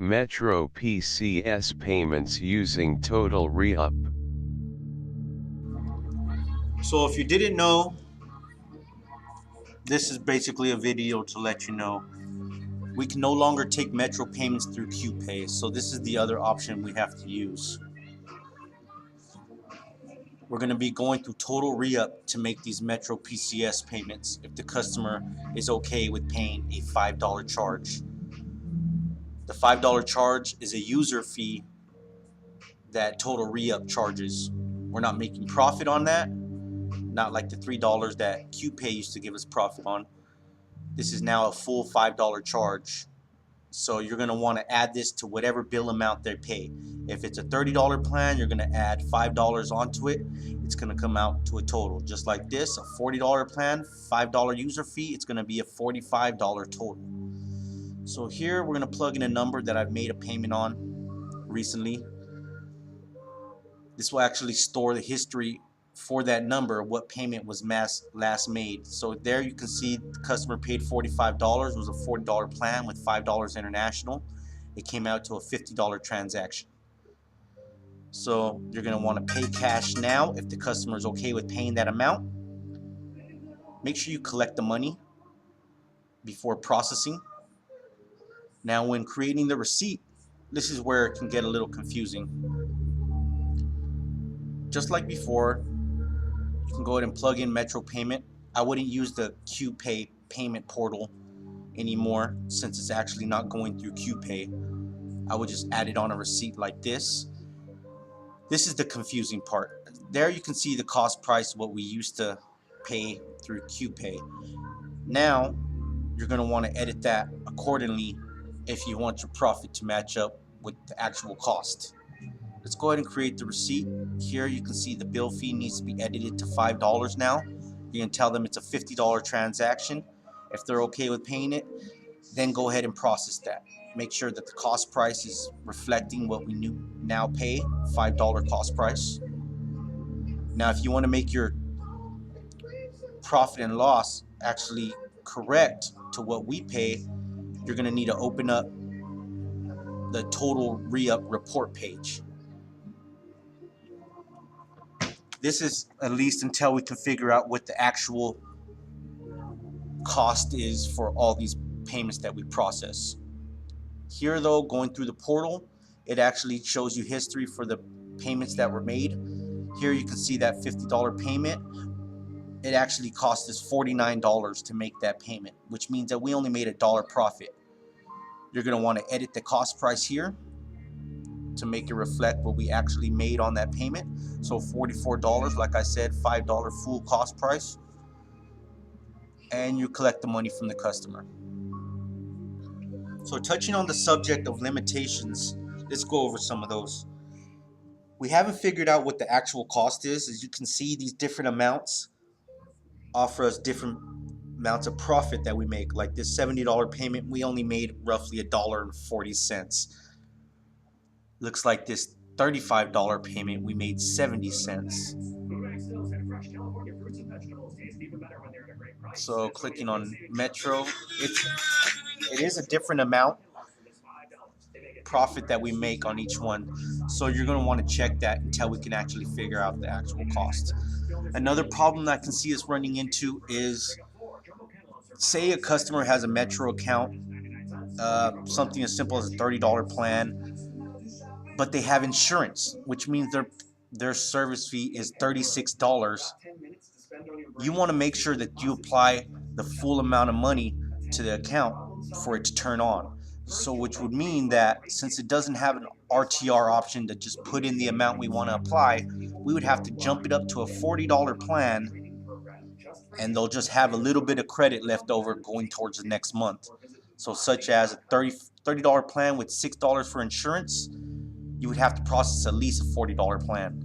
Metro PCS payments using total reup. So if you didn't know, this is basically a video to let you know we can no longer take Metro payments through QPay. So this is the other option we have to use. We're going to be going through total reup to make these Metro PCS payments if the customer is okay with paying a $5 charge. The $5 charge is a user fee that total reup charges. We're not making profit on that, not like the $3 that QPay used to give us profit on. This is now a full $5 charge. So you're going to want to add this to whatever bill amount they pay. If it's a $30 plan, you're going to add $5 onto it. It's going to come out to a total. Just like this, a $40 plan, $5 user fee, it's going to be a $45 total. So here we're going to plug in a number that I've made a payment on recently. This will actually store the history for that number, what payment was last made. So there you can see the customer paid $45. It was a $40 plan with $5 international. It came out to a $50 transaction. So you're going to want to pay cash now if the customer is okay with paying that amount. Make sure you collect the money before processing. Now when creating the receipt, this is where it can get a little confusing. Just like before, you can go ahead and plug in Metro Payment. I wouldn't use the QPay payment portal anymore since it's actually not going through QPay. I would just add it on a receipt like this. This is the confusing part. There you can see the cost price of what we used to pay through QPay. Now you're going to want to edit that accordingly if you want your profit to match up with the actual cost. Let's go ahead and create the receipt. Here you can see the bill fee needs to be edited to $5 now. You can tell them it's a $50 transaction. If they're okay with paying it, then go ahead and process that. Make sure that the cost price is reflecting what we now pay, $5 cost price. Now if you want to make your profit and loss actually correct to what we pay, you're going to need to open up the total reup report page. This is at least until we can figure out what the actual cost is for all these payments that we process. Here though, going through the portal, it actually shows you history for the payments that were made. Here you can see that $50 payment. It actually cost us $49 to make that payment, which means that we only made $1 profit. You're going to want to edit the cost price here to make it reflect what we actually made on that payment. So $44, like I said, $5 full cost price, and you collect the money from the customer. So touching on the subject of limitations, let's go over some of those. We haven't figured out what the actual cost is. As you can see, these different amounts offer us different amounts of profit that we make. Like this $70 payment, we only made roughly $1.40. Looks like this $35 payment, we made 70 cents. So clicking on Metro, it is a different amount profit that we make on each one. So you're going to want to check that until we can actually figure out the actual cost. Another problem that I can see us running into is, say a customer has a Metro account, something as simple as a $30 plan, but they have insurance, which means their service fee is $36. You want to make sure that you apply the full amount of money to the account for it to turn on. So which would mean that since it doesn't have an RTR option to just put in the amount we want to apply, we would have to jump it up to a $40 plan, and they'll just have a little bit of credit left over going towards the next month. So such as a $30 plan with $6 for insurance, you would have to process at least a $40 plan.